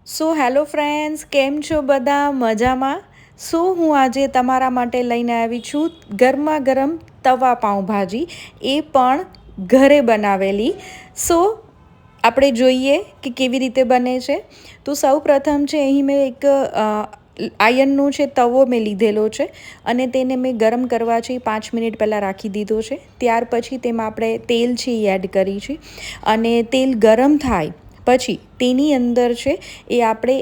So hello friends, કેમ છો બધા? મજામાં? હું આજે તમારા માટે લઈને આવી છું ગરમા ગરમ તવા પાઉંભાજી, એ પણ ઘરે બનાવેલી. સો આપણે જોઈએ કે કેવી રીતે બને છે. તો સૌ પ્રથમ છે, અહીં મેં એક આયનનો છે તવો મેં લીધેલો છે અને તેને મેં ગરમ કરવા છે 5 મિનિટ પહેલાં રાખી દીધો છે. ત્યાર પછી તેમાં આપણે તેલ છે એ એડ કરી છે અને તેલ ગરમ થાય પછી તેની અંદર છે એ આપણે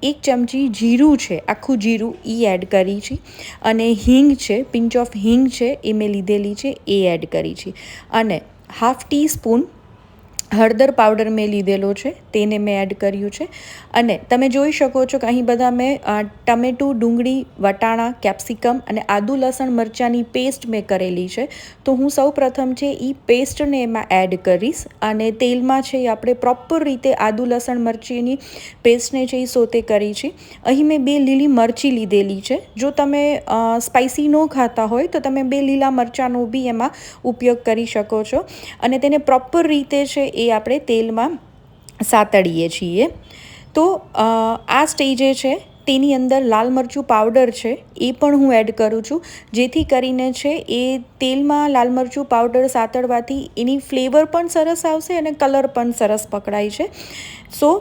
1 ચમચી જીરું છે, આખું જીરું એ એડ કરી છે અને હિંગ છે, પિંચ ઓફ હિંગ છે એ મેં લીધેલી છે, એ એડ કરી છે અને હાફ ટીસ્પૂન હળદર પાવડર મેં લીધેલો છે, તેને મેં એડ કર્યું છે. અને તમે જોઈ શકો છો કે અહીં બધા મેં ટમેટું, ડુંગળી, વટાણા, કેપ્સિકમ અને આદુ લસણ મરચાંની પેસ્ટ મેં કરેલી છે. તો હું સૌ પ્રથમ છે એ પેસ્ટને એમાં એડ કરીશ અને તેલમાં છે એ આપણે પ્રોપર રીતે આદુ લસણ મરચીની પેસ્ટને છે એ સોતે કરી છે. અહીં મેં 2 લીલી મરચી લીધેલી છે. જો તમે સ્પાઇસી ન ખાતા હોય તો તમે 2 લીલા મરચાંનો બી એમાં ઉપયોગ કરી શકો છો અને તેને પ્રોપર રીતે છે એ આપણે તેલમાં સાતળીએ છીએ. તો આ સ્ટેજે છે તેની અંદર લાલ મરચું પાવડર છે એ પણ હું એડ કરું છું, જેથી કરીને છે એ તેલમાં લાલ મરચું પાવડર સાતળવાથી એની ફ્લેવર પણ સરસ આવશે અને કલર પણ સરસ પકડાય છે. સો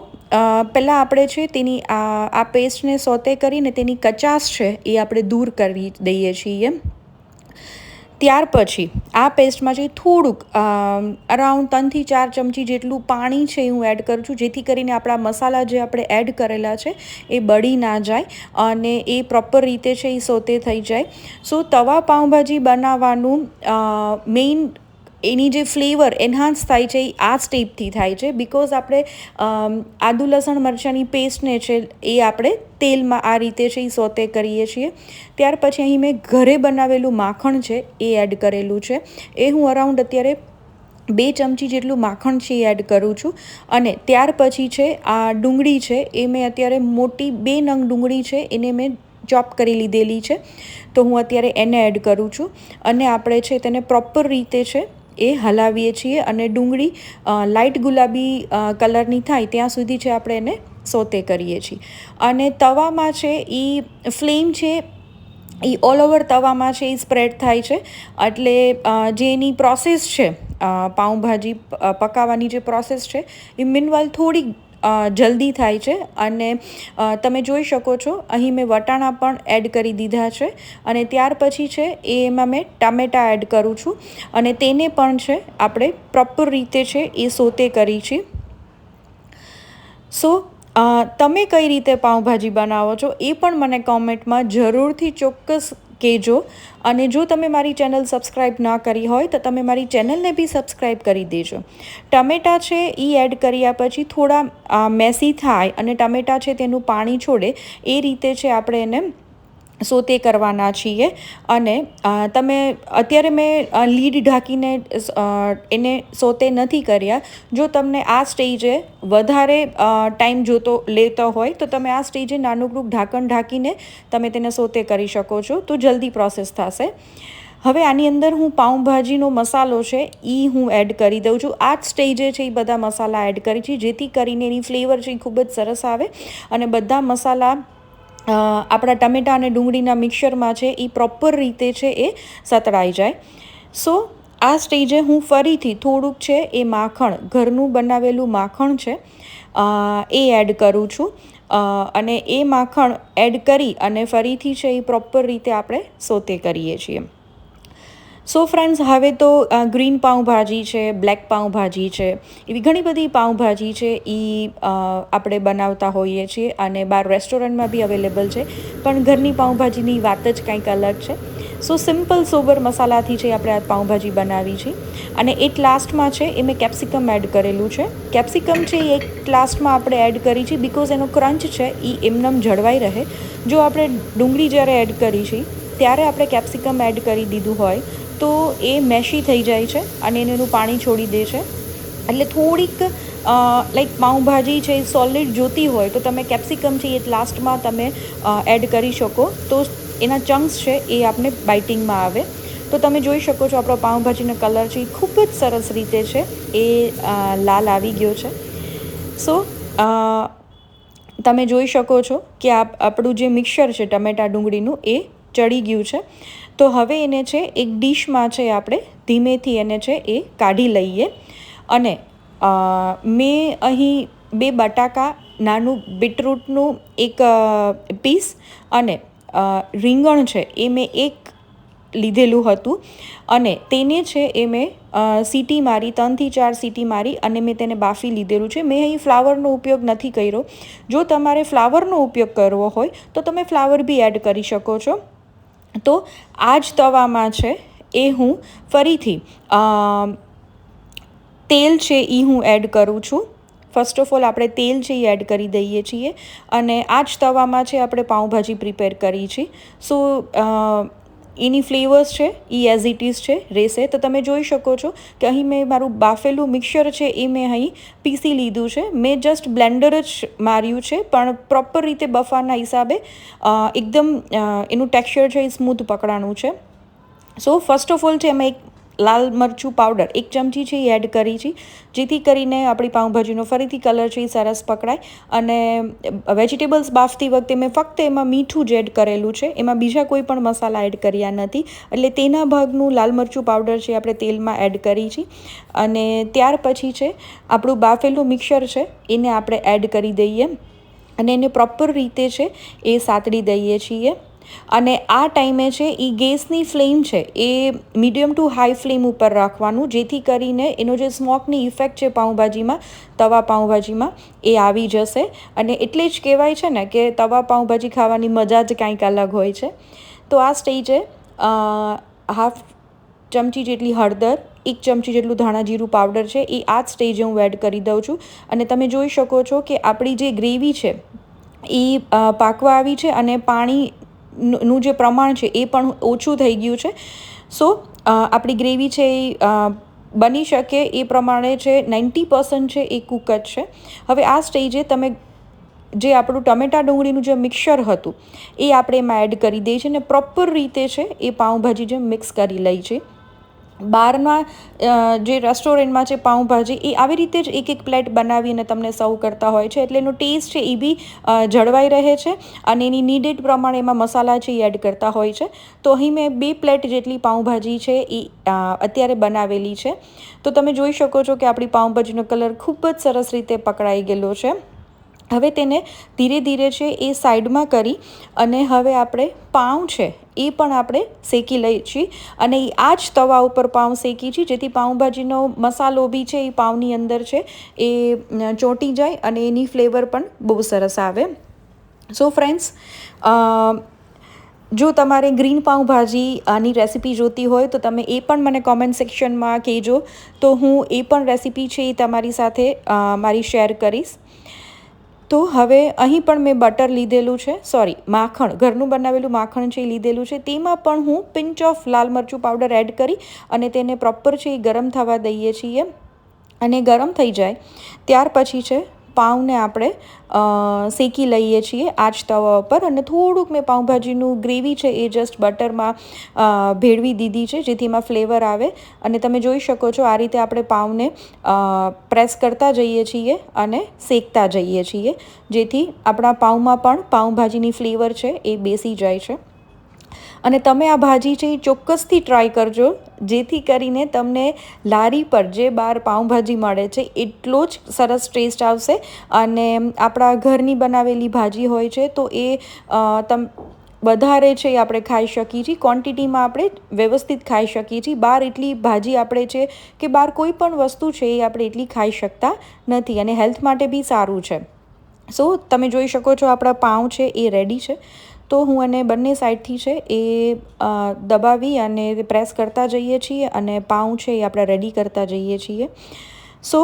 પહેલાં આપણે છે તેની આ પેસ્ટને સોતે કરીને તેની કચાશ છે એ આપણે દૂર કરી દઈએ છીએ. ત્યાર પછી આ પેસ્ટમાં જે થોડુંક અરાઉન્ડ 3 થી 4 ચમચી જેટલું પાણી છે હું એડ કરું છું, જેથી કરીને આપણા મસાલા જે આપણે એડ કરેલા છે એ બળી ના જાય અને એ પ્રોપર રીતે છે એ સોતે થઈ જાય. સો તવા પાઉંભાજી બનાવવાનું મેઇન એની જે ફ્લેવર એન્હાન્સ થાય છે એ આ સ્ટેપથી થાય છે, બિકોઝ આપણે આદુ લસણ મરચાંની પેસ્ટને છે એ આપણે તેલમાં આ રીતે છે એ સોતે કરીએ છીએ. ત્યાર પછી અહીં મેં ઘરે બનાવેલું માખણ છે એ એડ કરેલું છે. એ હું અરાઉન્ડ અત્યારે 2 ચમચી જેટલું માખણ છે એ એડ કરું છું અને ત્યાર પછી છે આ ડુંગળી છે એ મેં અત્યારે મોટી 2 નંગ ડુંગળી છે એને મેં ચોપ કરી લીધેલી છે. તો હું અત્યારે એને એડ કરું છું અને આપણે છે તેને પ્રોપર રીતે છે એ હલાવીએ છીએ અને ડુંગળી લાઇટ ગુલાબી કલરની થાય ત્યાં સુધી છે આપણે એને સોતે કરીએ છીએ. અને તવામાં છે એ ફ્લેમ છે એ ઓલ ઓવર તવામાં છે એ સ્પ્રેડ થાય છે, એટલે જે એની પ્રોસેસ છે પાઉંભાજી પકાવવાની જે પ્રોસેસ છે એ મીનવાઇલ થોડીક જલ્દી થાય છે. અને તમે જોઈ શકો છો અહીં મેં વટાણા પણ એડ કરી દીધા છે અને ત્યાર પછી છે એમાં મેં ટામેટાં એડ કરું છું અને તેને પણ છે આપણે પ્રોપર રીતે છે એ સોતે કરી છે. સો તમે કઈ રીતે પાઉંભાજી બનાવો છો એ પણ મને કોમેન્ટમાં જરૂરથી ચોક્કસ કહેજો. અને જો તમે મારી ચેનલ સબસ્ક્રાઈબ ના કરી હોય તો તમે મારી ચેનલને બી સબસ્ક્રાઈબ કરી દેજો. ટમેટાં છે એ એડ કર્યા પછી થોડા મેસી થાય અને ટમેટાં છે તેનું પાણી છોડે એ રીતે છે આપણે એને સોતે કરવાના છીએ. અને તમે અત્યારે મેં લીડ ઢાંકીને એને સોતે નથી કર્યા. જો તમને આ સ્ટેજે વધારે ટાઈમ લેતો હોય તો તમે આ સ્ટેજે નાનકડું ઢાંકણ ઢાંકીને તમે તેને સોતે કરી શકો છો, તો જલ્દી પ્રોસેસ થશે. હવે આની અંદર હું પાઉંભાજીનો મસાલો છે એ હું એડ કરી દઉં છું. આ જ સ્ટેજે છે એ બધા મસાલા એડ કરી છે, જેથી કરીને એની ફ્લેવર છે એ ખૂબ જ સરસ આવે અને બધા મસાલા આપણા ટમેટાં અને ડુંગળીના મિક્સરમાં છે એ પ્રોપર રીતે છે એ સતળાઈ જાય. સો આ સ્ટેજે હું ફરીથી થોડુંક છે એ માખણ, ઘરનું બનાવેલું માખણ છે એ એડ કરું છું અને એ માખણ એડ કરી અને ફરીથી છે એ પ્રોપર રીતે આપણે સોતે કરીએ છીએ. સો ફ્રેન્ડ્સ, હવે તો ગ્રીન પાઉંભાજી છે, બ્લેક પાઉંભાજી છે, એવી ઘણી બધી પાઉંભાજી છે એ આપણે બનાવતા હોઈએ છીએ અને બહાર રેસ્ટોરન્ટમાં બી અવેલેબલ છે, પણ ઘરની પાઉંભાજીની વાત જ કંઈક અલગ છે. સો સિમ્પલ સોબર મસાલાથી છે આપણે આ પાઉંભાજી બનાવી છે અને એક લાસ્ટમાં છે એ મેં કેપ્સિકમ એડ કરેલું છે. કેપ્સિકમ છે એ એક લાસ્ટમાં આપણે એડ કરી છે બિકોઝ એનો ક્રંચ છે એ એમનેમ જળવાઈ રહે. જો આપણે ડુંગળી જ્યારે એડ કરી છે ત્યારે આપણે કેપ્સિકમ એડ કરી દીધું હોય તો એ મેશી થઈ જાય છે અને એનું પાણી છોડી દે છે. એટલે થોડીક લાઈક પાઉંભાજી છે એ સોલિડ જોતી હોય તો તમે કેપ્સિકમ છે એ લાસ્ટમાં તમે એડ કરી શકો, તો એના ચંક્સ છે એ આપણે બાઇટિંગમાં આવે. તો તમે જોઈ શકો છો આપણો પાઉંભાજીનો કલર છે એ ખૂબ જ સરસ રીતે છે એ લાલ આવી ગયો છે. સો તમે જોઈ શકો છો કે આપણું જે મિક્સર છે ટમેટા ડુંગળીનું એ ચડી ગયું છે. તો હવે એને છે એક ડીશમાં છે આપણે ધીમેથી એને છે એ કાઢી લઈએ. અને મેં અહીં 2 બટાકા, નાનું બીટરૂટનું એક પીસ અને રીંગણ છે એ મેં એક લીધેલું હતું અને તેને છે એ મેં સીટી મારી 3 થી 4 સીટી મારી અને મેં તેને બાફી લીધેલું છે. મેં અહીં ફ્લાવરનો ઉપયોગ નથી કર્યો. જો તમારે ફ્લાવરનો ઉપયોગ કરવો હોય તો તમે ફ્લાવર બી એડ કરી શકો છો. તો આ જ તવામાં છે એ હું ફરીથી તેલ છે એ હું એડ કરું છું. ફર્સ્ટ ઓફ ઓલ આપણે તેલ છે એ એડ કરી દઈએ છીએ અને આ જ તવામાં છે આપણે પાઉંભાજી પ્રિપેર કરી છે. સો એની ફ્લેવર્સ છે એ એઝ ઇટ ઇઝ છે રહેશે. તો તમે જોઈ શકો છો કે અહીં મેં મારું બાફેલું મિક્સર છે એ મેં અહીં પીસી લીધું છે. મેં જસ્ટ બ્લેન્ડર જ માર્યું છે પણ પ્રોપર રીતે બફાના હિસાબે એકદમ એનું ટેક્સચર છે એ સ્મૂથ પકડાનું છે. સો ફર્સ્ટ ઓફ ઓલ છે એમાં એક લાલ મરચું પાવડર 1 ચમચી છે એ એડ કરી છે, જેથી કરીને આપણી પાઉંભાજીનો ફરીથી કલર છે એ સરસ પકડાય. અને વેજીટેબલ્સ બાફતી વખતે મેં ફક્ત એમાં મીઠું જ એડ કરેલું છે, એમાં બીજા કોઈ પણ મસાલા એડ કર્યા નથી. એટલે તેના ભાગનું લાલ મરચું પાવડર છે આપણે તેલમાં એડ કરી છે. અને ત્યાર પછી છે આપણું બાફેલું મિક્સર છે એને આપણે એડ કરી દઈએ અને એને પ્રોપર રીતે છે એ સાતડી દઈએ છીએ. અને આ ટાઈમે છે એ ગેસની ફ્લેમ છે એ મીડિયમ ટુ હાઈ ફ્લેમ ઉપર રાખવાનું, જેથી કરીને એનો જે સ્મોકની ઇફેક્ટ છે પાઉંભાજીમાં, તવા પાઉંભાજીમાં એ આવી જશે. અને એટલે જ કહેવાય છે ને કે તવા પાઉંભાજી ખાવાની મજા જ કાંઈક અલગ હોય છે. તો આ સ્ટેજે 1/2 ચમચી જેટલી હળદર, 1 ચમચી જેટલું ધાણા જીરું પાવડર છે એ આ જ સ્ટેજે હું એડ કરી દઉં છું. અને તમે જોઈ શકો છો કે આપણી જે ગ્રેવી છે એ પાકવા આવી છે અને પાણીનું જે પ્રમાણ છે એ પણ ઓછું થઈ ગયું છે. સો આપણી ગ્રેવી છે એ બની શકે એ પ્રમાણે છે 90% છે એ કૂક જ છે. હવે આ સ્ટેજે તમે જે આપણું ટમેટા ડુંગળીનું જે મિક્સર હતું એ આપણે એમાં એડ કરી દઈએ છીએ અને પ્રોપર રીતે છે એ પાઉંભાજી જે મિક્સ કરી લઈ છે. બહારના જે રેસ્ટોરન્ટમાં છે પાઉંભાજી એ આવી રીતે જ એક પ્લેટ બનાવીને તમને સર્વ કરતા હોય છે, એટલે એનો ટેસ્ટ છે એ બી જળવાઈ રહે છે અને એની નીડેડ પ્રમાણે એમાં મસાલા છે એ એડ કરતા હોય છે. તો અહીં મેં 2 પ્લેટ જેટલી પાઉંભાજી છે એ અત્યારે બનાવેલી છે. તો તમે જોઈ શકો છો કે આપણી પાઉંભાજીનો કલર ખૂબ જ સરસ રીતે પકડાઈ ગયેલો છે. હવે તેને ધીરે ધીરે છે એ સાઈડમાં કરી અને હવે આપણે પાઉં છે એ પણ આપણે શેકી લઈએ છીએ અને આ જ તવા ઉપર પાઉં શેકી છીએ, જેથી પાઉંભાજીનો મસાલો બી છે એ પાઉંની અંદર છે એ ચોંટી જાય અને એની ફ્લેવર પણ બહુ સરસ આવે. સો ફ્રેન્ડ્સ, જો તમારે ગ્રીન પાઉંભાજી આની રેસીપી જોતી હોય તો તમે એ પણ મને કોમેન્ટ સેક્શનમાં કહેજો, તો હું એ પણ રેસીપી છે એ તમારી સાથે મારી શેર કરીશ. તો હવે અહીં પણ મેં બટર લીધેલું છે, માખણ, ઘરનું બનાવેલું માખણ છે એ લીધેલું છે. તેમાં પણ હું પિંચ ઓફ લાલ મરચું પાવડર એડ કરી અને તેને પ્રોપર છે એ ગરમ થવા દઈએ છીએ. અને ગરમ થઈ જાય ત્યાર પછી છે પાઉંને આપણે શેકી લઈએ છીએ આ જ તવા ઉપર. અને થોડુંક મેં પાઉંભાજીનું ગ્રેવી છે એ જસ્ટ બટરમાં ભેળવી દીધી છે, જેથી એમાં ફ્લેવર આવે. અને તમે જોઈ શકો છો આ રીતે આપણે પાઉંને પ્રેસ કરતા જઈએ છીએ અને શેકતા જઈએ છીએ, જેથી આપણા પાઉંમાં પણ પાઉંભાજીની ફ્લેવર છે એ બેસી જાય છે. અને તમે આ ભાજી છે એ ચોક્કસથી ટ્રાય કરજો, જેથી કરીને તમને લારી પર જે બહાર પાઉંભાજી મળે છે એટલો જ સરસ ટેસ્ટ આવશે. અને આપણા ઘરની બનાવેલી ભાજી હોય છે તો એ વધારે છે એ આપણે ખાઈ શકીએ છીએ, ક્વોન્ટિટીમાં આપણે વ્યવસ્થિત ખાઈ શકીએ છીએ. બહાર એટલી ભાજી આપણે છે કે બહાર કોઈ પણ વસ્તુ છે એ આપણે એટલી ખાઈ શકતા નથી અને હેલ્થ માટે બી સારું છે. સો તમે જોઈ શકો છો આપણા પાઉં છે એ રેડી છે. તો હું એને બંને સાઈડથી છે એ દબાવી અને પ્રેસ કરતા જઈએ છીએ અને પાઉં છે એ આપણે રેડી કરતા જઈએ છીએ. સો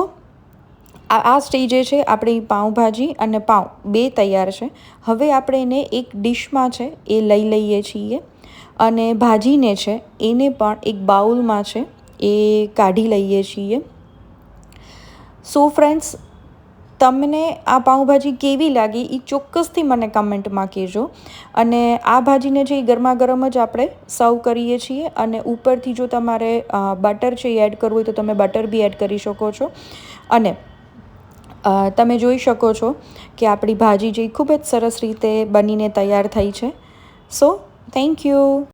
આ સ્ટેજે છે આપણી પાઉંભાજી અને પાઉં બે તૈયાર છે. હવે આપણે એને એક ડીશમાં છે એ લઈ લઈએ છીએ અને ભાજીને છે એને પણ એક બાઉલમાં છે એ કાઢી લઈએ છીએ. સો ફ્રેન્ડ્સ, તમને આ પાઉંભાજી કેવી લાગી એ ચોક્કસથી મને કમેન્ટમાં કહેજો. અને આ ભાજીને છે એ ગરમા ગરમ જ આપણે સર્વ કરીએ છીએ અને ઉપરથી જો તમારે બટર છે એ એડ કરવું હોય તો તમે બટર બી એડ કરી શકો છો. અને તમે જોઈ શકો છો કે આપણી ભાજી જે ખૂબ જ સરસ રીતે બનીને તૈયાર થઈ છે. So thank you.